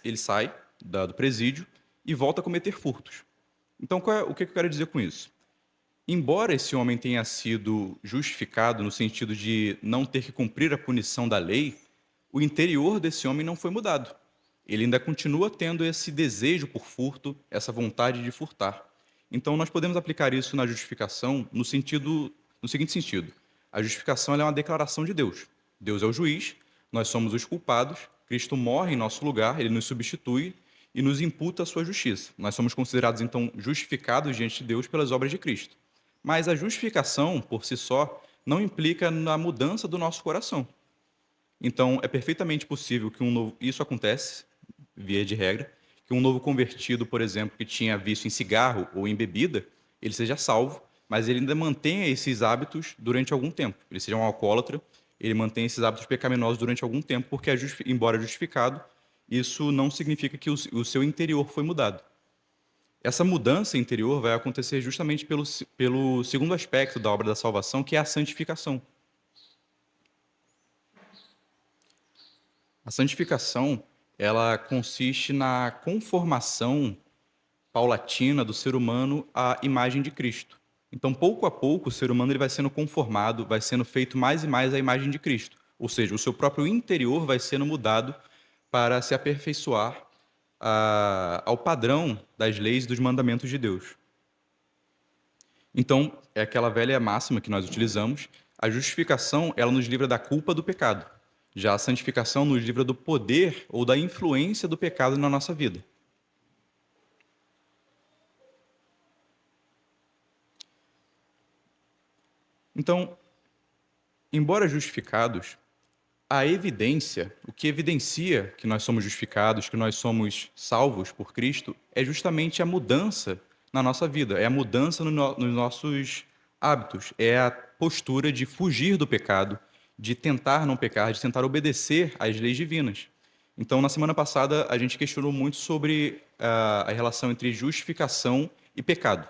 ele sai do presídio e volta a cometer furtos. Então, o que eu quero dizer com isso? Embora esse homem tenha sido justificado no sentido de não ter que cumprir a punição da lei, o interior desse homem não foi mudado. Ele ainda continua tendo esse desejo por furto, essa vontade de furtar. Então, nós podemos aplicar isso na justificação no seguinte sentido. A justificação ela é uma declaração de Deus. Deus é o juiz, nós somos os culpados, Cristo morre em nosso lugar, ele nos substitui e nos imputa a sua justiça. Nós somos considerados, então, justificados diante de Deus pelas obras de Cristo. Mas a justificação, por si só, não implica na mudança do nosso coração. Então, é perfeitamente possível que isso acontece, via de regra, que um novo convertido, por exemplo, que tinha vício em cigarro ou em bebida, ele seja salvo, mas ele ainda mantenha esses hábitos durante algum tempo. Ele seja um alcoólatra, ele mantém esses hábitos pecaminosos durante algum tempo, porque, embora justificado, isso não significa que o seu interior foi mudado. Essa mudança interior vai acontecer justamente pelo segundo aspecto da obra da salvação, que é a santificação. A santificação, ela consiste na conformação paulatina do ser humano à imagem de Cristo. Então, pouco a pouco, o ser humano ele vai sendo conformado, vai sendo feito mais e mais à imagem de Cristo. Ou seja, o seu próprio interior vai sendo mudado para se aperfeiçoar ao padrão das leis e dos mandamentos de Deus. Então, é aquela velha máxima que nós utilizamos, a justificação ela nos livra da culpa do pecado. Já a santificação nos livra do poder ou da influência do pecado na nossa vida. Então, embora justificados, a evidência, o que evidencia que nós somos justificados, que nós somos salvos por Cristo, é justamente a mudança na nossa vida, é a mudança nos nossos hábitos, é a postura de fugir do pecado, de tentar não pecar, de tentar obedecer às leis divinas. Então, na semana passada, a gente questionou muito sobre a relação entre justificação e pecado.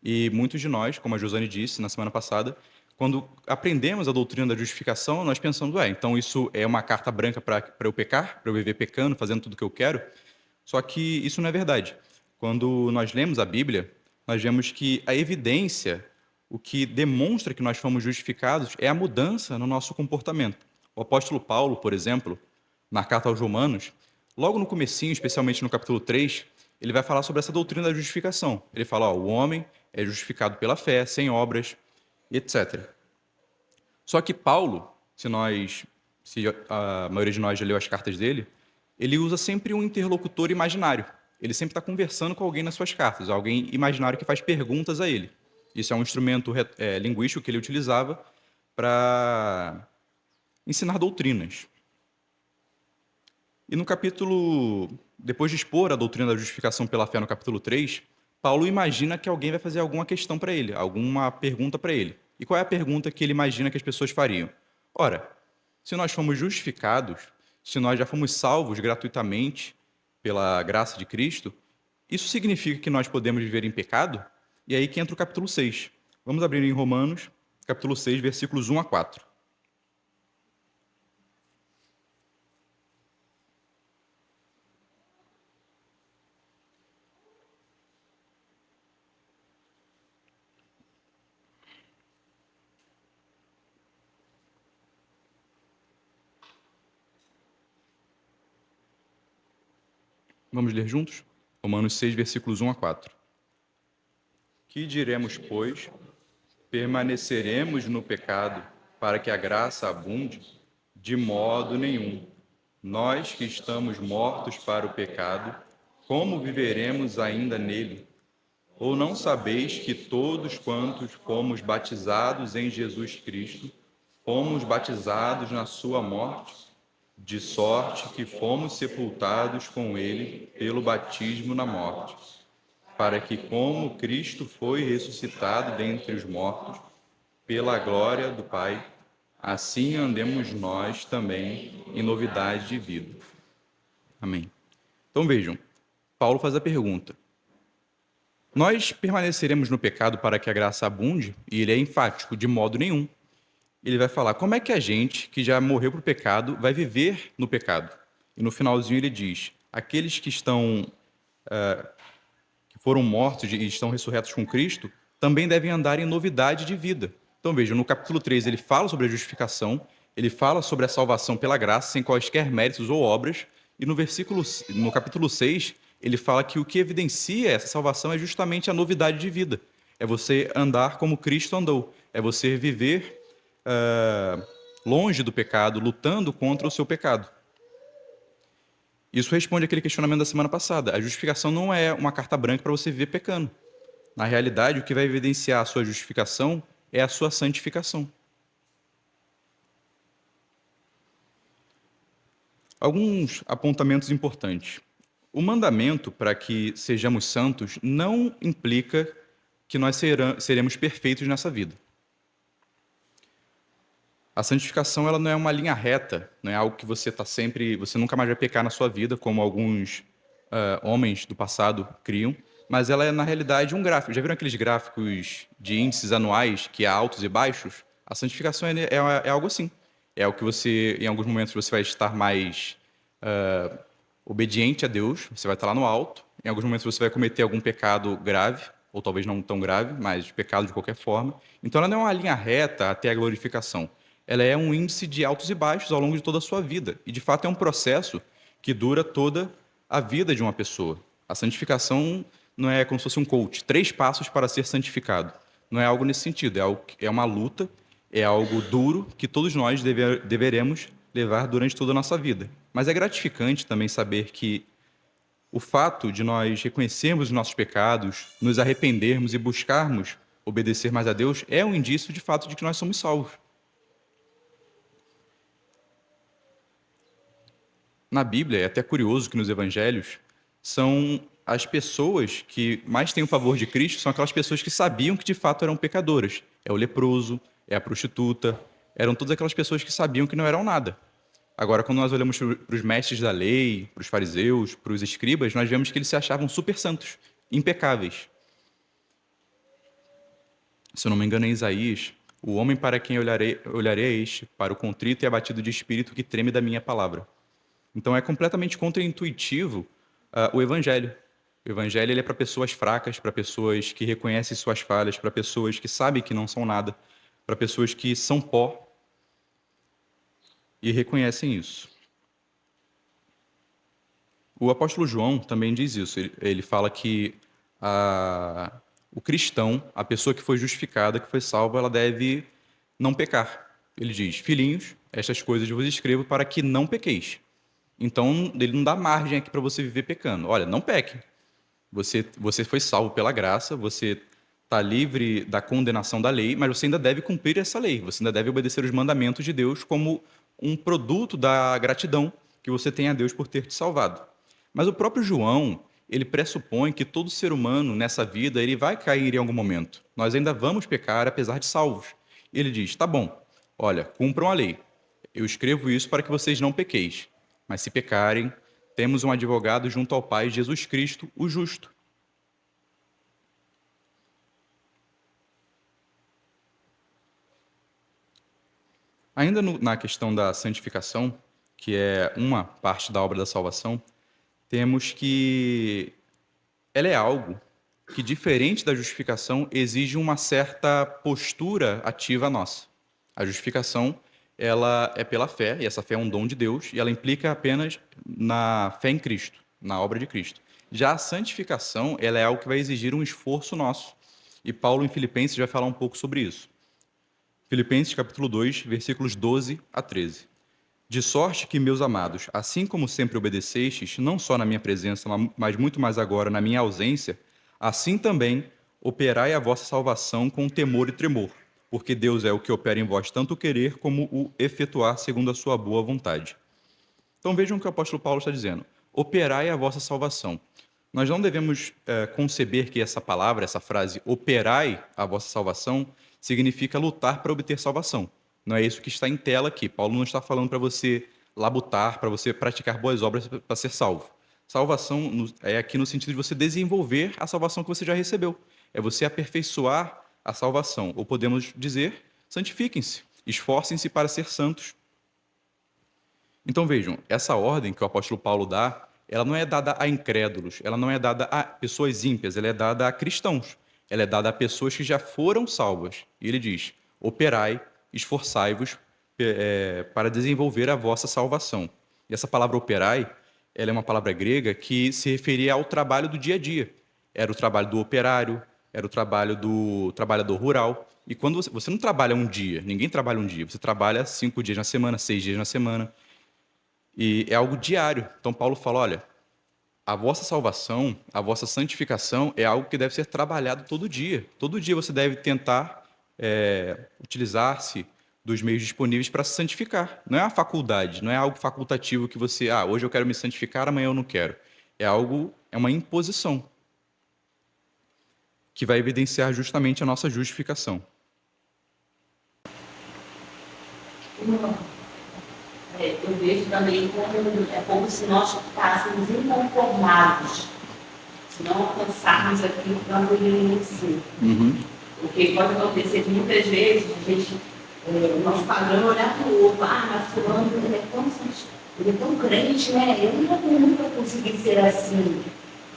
E muitos de nós, como a Josane disse na semana passada, quando aprendemos a doutrina da justificação, nós pensamos, então isso é uma carta branca para eu pecar, para eu viver pecando, fazendo tudo o que eu quero? Só que isso não é verdade. Quando nós lemos a Bíblia, nós vemos que a evidência, o que demonstra que nós fomos justificados, é a mudança no nosso comportamento. O apóstolo Paulo, por exemplo, na carta aos Romanos, logo no comecinho, especialmente no capítulo 3, ele vai falar sobre essa doutrina da justificação. Ele fala, o homem é justificado pela fé, sem obras, etc. Só que Paulo, se a maioria de nós já leu as cartas dele, ele usa sempre um interlocutor imaginário. Ele sempre está conversando com alguém nas suas cartas, alguém imaginário que faz perguntas a ele. Isso é um instrumento linguístico que ele utilizava para ensinar doutrinas. E no capítulo, depois de expor a doutrina da justificação pela fé no capítulo 3, Paulo imagina que alguém vai fazer alguma questão para ele, alguma pergunta para ele. E qual é a pergunta que ele imagina que as pessoas fariam? Ora, se nós fomos justificados, se nós já fomos salvos gratuitamente pela graça de Cristo, isso significa que nós podemos viver em pecado? E aí que entra o capítulo 6. Vamos abrir em Romanos, capítulo 6, versículos 1 a 4. Vamos ler juntos? Romanos 6, versículos 1 a 4. Que diremos, pois? Permaneceremos no pecado para que a graça abunde? De modo nenhum. Nós que estamos mortos para o pecado, como viveremos ainda nele? Ou não sabeis que todos quantos fomos batizados em Jesus Cristo, fomos batizados na sua morte? De sorte que fomos sepultados com ele pelo batismo na morte, para que, como Cristo foi ressuscitado dentre os mortos, pela glória do Pai, assim andemos nós também em novidade de vida. Amém. Então vejam, Paulo faz a pergunta: nós permaneceremos no pecado para que a graça abunde? E ele é enfático, de modo nenhum. Ele vai falar como é que a gente, que já morreu para o pecado, vai viver no pecado. E no finalzinho ele diz: aqueles que foram mortos e estão ressurretos com Cristo, também devem andar em novidade de vida. Então vejam, no capítulo 3 ele fala sobre a justificação, ele fala sobre a salvação pela graça, sem quaisquer méritos ou obras, e no capítulo 6 ele fala que o que evidencia essa salvação é justamente a novidade de vida. É você andar como Cristo andou, é você viver longe do pecado, lutando contra o seu pecado. Isso responde àquele questionamento da semana passada. A justificação não é uma carta branca para você viver pecando. Na realidade, o que vai evidenciar a sua justificação é a sua santificação. Alguns apontamentos importantes. O mandamento para que sejamos santos não implica que nós seremos perfeitos nessa vida. A santificação ela não é uma linha reta, não é algo que você nunca mais vai pecar na sua vida, como alguns homens do passado criam, mas ela é na realidade um gráfico. Já viram aqueles gráficos de índices anuais que há altos e baixos? A santificação é algo assim. É algo que você, em alguns momentos, você vai estar mais obediente a Deus, você vai estar lá no alto. Em alguns momentos você vai cometer algum pecado grave, ou talvez não tão grave, mas pecado de qualquer forma. Então ela não é uma linha reta até a glorificação. Ela é um índice de altos e baixos ao longo de toda a sua vida. E, de fato, é um processo que dura toda a vida de uma pessoa. A santificação não é como se fosse um coach, 3 passos para ser santificado. Não é algo nesse sentido, é uma luta, é algo duro que todos nós deveremos levar durante toda a nossa vida. Mas é gratificante também saber que o fato de nós reconhecermos os nossos pecados, nos arrependermos e buscarmos obedecer mais a Deus é um indício, de fato, de que nós somos salvos. Na Bíblia, é até curioso que nos evangelhos, são as pessoas que mais têm o favor de Cristo, são aquelas pessoas que sabiam que de fato eram pecadoras. É o leproso, é a prostituta, eram todas aquelas pessoas que sabiam que não eram nada. Agora, quando nós olhamos para os mestres da lei, para os fariseus, para os escribas, nós vemos que eles se achavam super santos, impecáveis. Se eu não me engano, em Isaías, o homem para quem olharei é este, para o contrito e abatido de espírito que treme da minha palavra. Então é completamente contraintuitivo o Evangelho. O Evangelho ele é para pessoas fracas, para pessoas que reconhecem suas falhas, para pessoas que sabem que não são nada, para pessoas que são pó e reconhecem isso. O apóstolo João também diz isso. Ele fala que o cristão, a pessoa que foi justificada, que foi salva, ela deve não pecar. Ele diz: filhinhos, estas coisas eu vos escrevo para que não pequeis. Então, ele não dá margem aqui para você viver pecando. Olha, não peque. Você foi salvo pela graça, você está livre da condenação da lei, mas você ainda deve cumprir essa lei. Você ainda deve obedecer os mandamentos de Deus como um produto da gratidão que você tem a Deus por ter te salvado. Mas o próprio João, ele pressupõe que todo ser humano nessa vida ele vai cair em algum momento. Nós ainda vamos pecar apesar de salvos. E ele diz: tá bom, olha, cumpram a lei. Eu escrevo isso para que vocês não pequeis. Mas se pecarem, temos um advogado junto ao Pai, Jesus Cristo, o justo. Ainda na questão da santificação, que é uma parte da obra da salvação, temos que ela é algo que, diferente da justificação, exige uma certa postura ativa nossa. A justificação, ela é pela fé, e essa fé é um dom de Deus, e ela implica apenas na fé em Cristo, na obra de Cristo. Já a santificação, ela é algo que vai exigir um esforço nosso. E Paulo, em Filipenses, vai falar um pouco sobre isso. Filipenses, capítulo 2, versículos 12 a 13. De sorte que, meus amados, assim como sempre obedecestes, não só na minha presença, mas muito mais agora na minha ausência, assim também operai a vossa salvação com temor e tremor, porque Deus é o que opera em vós tanto o querer como o efetuar segundo a sua boa vontade. Então vejam o que o apóstolo Paulo está dizendo. Operai a vossa salvação. Nós não devemos conceber que essa palavra, essa frase, operai a vossa salvação, significa lutar para obter salvação. Não é isso que está em tela aqui. Paulo não está falando para você labutar, para você praticar boas obras para ser salvo. Salvação é aqui no sentido de você desenvolver a salvação que você já recebeu. É você aperfeiçoar a salvação. Ou podemos dizer, santifiquem-se, esforcem-se para ser santos. Então vejam, essa ordem que o apóstolo Paulo dá, ela não é dada a incrédulos, ela não é dada a pessoas ímpias, ela é dada a cristãos. Ela é dada a pessoas que já foram salvas. E ele diz, operai, esforçai-vos para desenvolver a vossa salvação. E essa palavra operai, ela é uma palavra grega que se referia ao trabalho do dia a dia. Era o trabalho do operário, era o trabalho do trabalhador rural. E quando você não trabalha um dia, ninguém trabalha um dia, você trabalha 5 dias na semana, 6 dias na semana. E é algo diário. Então Paulo fala, olha, a vossa salvação, a vossa santificação é algo que deve ser trabalhado todo dia. Todo dia você deve tentar utilizar-se dos meios disponíveis para se santificar. Não é uma faculdade, não é algo facultativo que você, hoje eu quero me santificar, amanhã eu não quero. É uma imposição que vai evidenciar justamente a nossa justificação. Eu vejo também como se nós ficássemos inconformados, se não alcançarmos aquilo que nós deveríamos ser. Porque pode acontecer que muitas vezes a gente, o nosso padrão é olhar para o outro, mas fulano, ele é tão crente, né? Eu nunca consegui ser assim.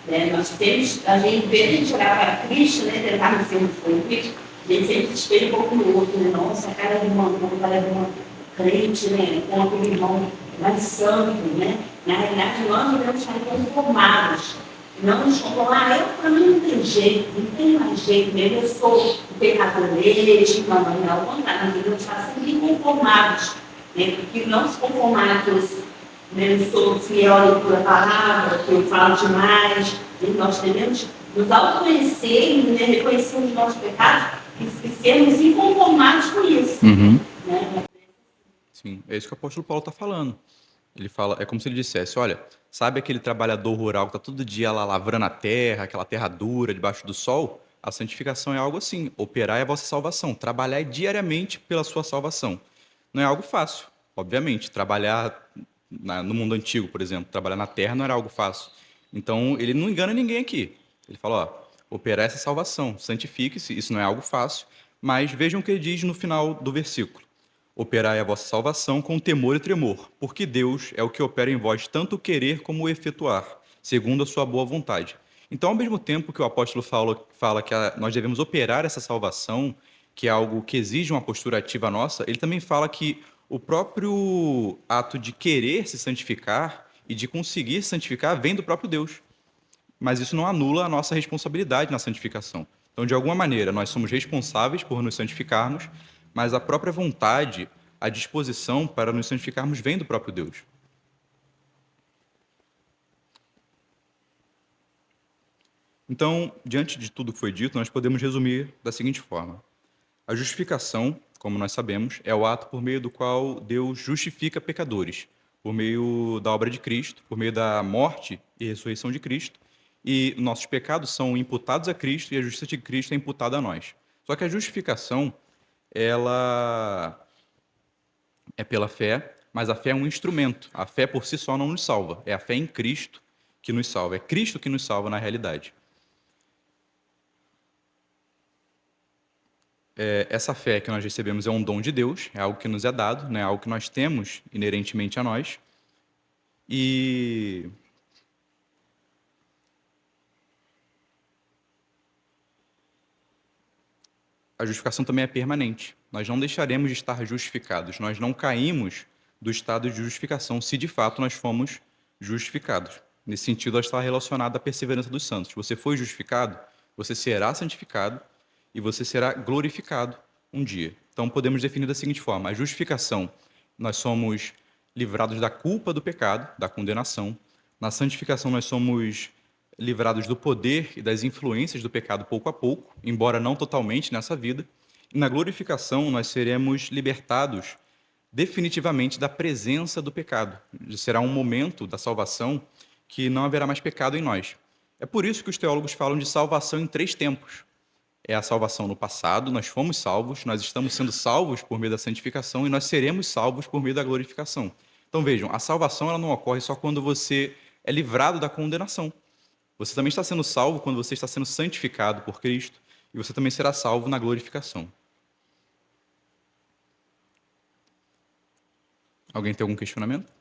Né? Nós temos, a gente, em vez de olhar para Cristo, né, tentar ser um Cristo, a gente sempre se espelha um pouco no outro, né? Nossa, cada irmão, crente, né? Com aquele irmão mais santo, né? Na realidade, nós devemos estar conformados. Não nos conformar, para mim não tem jeito, não tem mais jeito mesmo, eu sou o pecador dele, não, ao contrário, nós devemos estar sempre inconformados, né? Porque não se conformar que eu sou fiel à leitura da palavra, que eu falo demais, e nós devemos nos autoconhecer e, né, reconhecer os nossos pecados e sermos inconformados com isso. Né? Sim, é isso que o apóstolo Paulo está falando. Ele fala, é como se ele dissesse, olha, sabe aquele trabalhador rural que está todo dia lá lavrando a terra, aquela terra dura, debaixo do sol? A santificação é algo assim, operar é a vossa salvação, trabalhar diariamente pela sua salvação. Não é algo fácil, obviamente, trabalhar no mundo antigo, por exemplo, trabalhar na terra não era algo fácil. Então, ele não engana ninguém aqui. Ele fala, operar essa salvação, santifique-se, isso não é algo fácil, mas vejam o que ele diz no final do versículo. Operai a vossa salvação com temor e tremor, porque Deus é o que opera em vós tanto o querer como o efetuar, segundo a sua boa vontade. Então, ao mesmo tempo que o apóstolo fala que nós devemos operar essa salvação, que é algo que exige uma postura ativa nossa, ele também fala que o próprio ato de querer se santificar e de conseguir se santificar vem do próprio Deus. Mas isso não anula a nossa responsabilidade na santificação. Então, de alguma maneira, nós somos responsáveis por nos santificarmos, mas a própria vontade, a disposição para nos santificarmos vem do próprio Deus. Então, diante de tudo que foi dito, nós podemos resumir da seguinte forma. A justificação, como nós sabemos, é o ato por meio do qual Deus justifica pecadores, por meio da obra de Cristo, por meio da morte e ressurreição de Cristo, e nossos pecados são imputados a Cristo e a justiça de Cristo é imputada a nós. Só que a justificação, ela é pela fé, mas a fé é um instrumento. A fé por si só não nos salva. É a fé em Cristo que nos salva. É Cristo que nos salva na realidade. essa fé que nós recebemos é um dom de Deus, é algo que nos é dado, né? Algo que nós temos inerentemente a nós. E a justificação também é permanente. Nós não deixaremos de estar justificados. Nós não caímos do estado de justificação se de fato nós fomos justificados. Nesse sentido, ela está relacionada à perseverança dos santos. Você foi justificado, você será santificado e você será glorificado um dia. Então, podemos definir da seguinte forma: a justificação, nós somos livrados da culpa do pecado, da condenação. Na santificação, nós somos livrados do poder e das influências do pecado pouco a pouco, embora não totalmente nessa vida. E na glorificação, nós seremos libertados definitivamente da presença do pecado. Será um momento da salvação que não haverá mais pecado em nós. É por isso que os teólogos falam de salvação em 3 tempos. É a salvação no passado, nós fomos salvos, nós estamos sendo salvos por meio da santificação e nós seremos salvos por meio da glorificação. Então vejam, a salvação ela não ocorre só quando você é livrado da condenação. Você também está sendo salvo quando você está sendo santificado por Cristo e você também será salvo na glorificação. Alguém tem algum questionamento?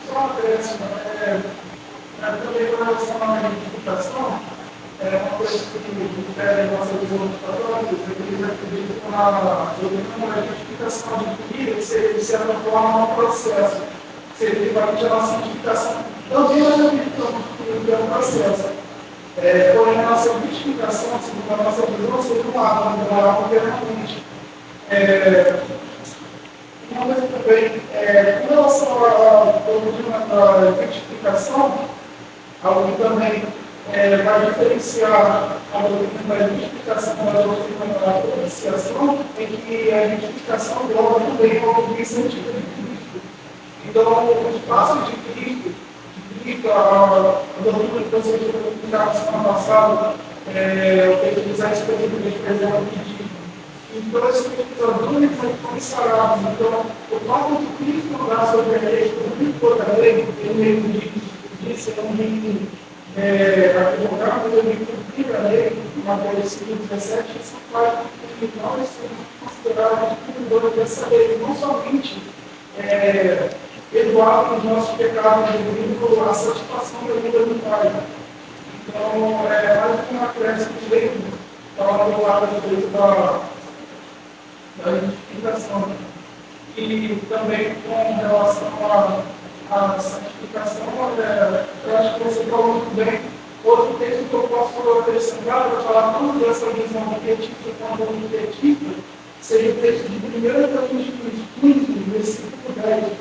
Só uma crença, também com relação à identificação, uma coisa que difere a nossa visão dos católicos é que eles acreditam na identificação adquirida, que seria, de certa forma, um processo. Seria equivalente à nossa identificação. Também nós acreditamos que é um processo. Porém, a nossa identificação, segundo a nossa visão, seria uma algo permanente. Uma coisa também, com relação à doutrina da identificação, algo que também vai diferenciar a doutrina da identificação da doutrina da propiciação, é que a identificação engloba também a obediência de Cristo. Então, o espaço de Cristo, a doutrina que você explicou na semana passada, eu tenho que utilizar esse período de exemplo de então, esses pesquisadores são ensaiados. Então, o fato de Cristo andar sobre a lei, cumprir toda a lei, ele disse, é um reino advogado, ele cumprir a lei, em Mateus 5:17, isso faz com que nós sejamos considerados cumpridores dessa lei, não somente perdoar os nossos pecados devido à satisfação da vida do Pai. Então, mais uma crença de lei, estava do lado da identificação. E também com relação à santificação, eu acho que você falou muito bem. Outro texto que eu posso acrescentar para falar tanto dessa visão objetiva quanto objetiva seria o texto de 1 Coríntios 15, versículo 10,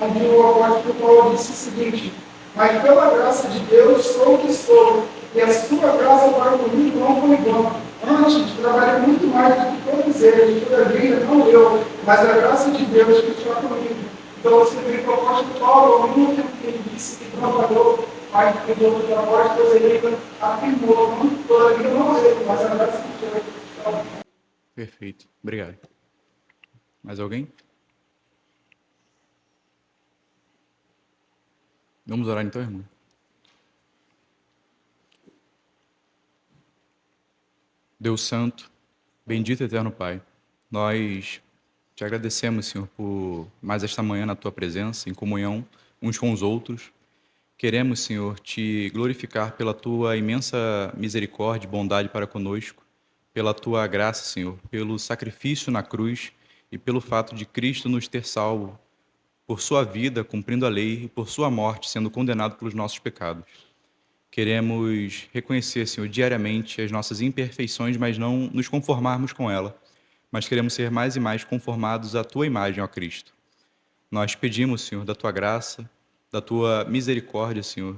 onde o apóstolo Paulo disse o seguinte: mas pela graça de Deus sou o que sou, e a sua graça para comigo não foi vã. Antes, trabalhei muito mais do que todos eles, todavia, não eu, mas a graça de Deus que está comigo. Então, você vê que o apóstolo Paulo, ao mesmo tempo que ele disse que trabalhou mais do que os outros apóstolos, ele afirmou, todavia, não eu, mas a graça de Deus que está comigo. Perfeito. Obrigado. Mais alguém? Vamos orar então, irmão. Deus Santo, bendito eterno Pai, nós te agradecemos, Senhor, por mais esta manhã na Tua presença, em comunhão uns com os outros. Queremos, Senhor, te glorificar pela Tua imensa misericórdia e bondade para conosco, pela Tua graça, Senhor, pelo sacrifício na cruz e pelo fato de Cristo nos ter salvo por Sua vida, cumprindo a lei, e por Sua morte, sendo condenado pelos nossos pecados. Queremos reconhecer, Senhor, diariamente as nossas imperfeições, mas não nos conformarmos com ela. Mas queremos ser mais e mais conformados à Tua imagem, ó Cristo. Nós pedimos, Senhor, da Tua graça, da Tua misericórdia, Senhor,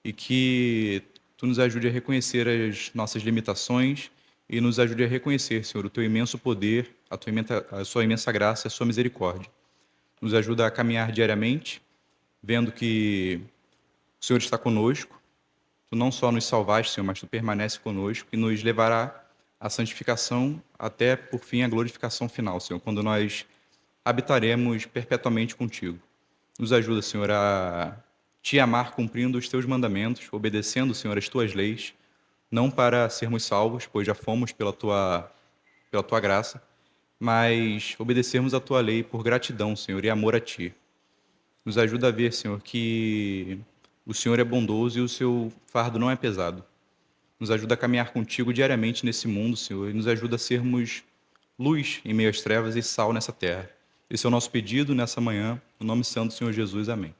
e que Tu nos ajude a reconhecer as nossas limitações e nos ajude a reconhecer, Senhor, o Teu imenso poder, a Sua imensa graça e a Sua misericórdia. Nos ajuda a caminhar diariamente, vendo que o Senhor está conosco. Tu não só nos salvaste, Senhor, mas Tu permanece conosco e nos levará à santificação até, por fim, a glorificação final, Senhor, quando nós habitaremos perpetuamente contigo. Nos ajuda, Senhor, a te amar cumprindo os teus mandamentos, obedecendo, Senhor, as tuas leis, não para sermos salvos, pois já fomos pela tua graça, mas obedecermos a tua lei por gratidão, Senhor, e amor a ti. Nos ajuda a ver, Senhor, que o Senhor é bondoso e o seu fardo não é pesado. Nos ajuda a caminhar contigo diariamente nesse mundo, Senhor, e nos ajuda a sermos luz em meio às trevas e sal nessa terra. Esse é o nosso pedido nessa manhã, no nome santo do Senhor Jesus. Amém.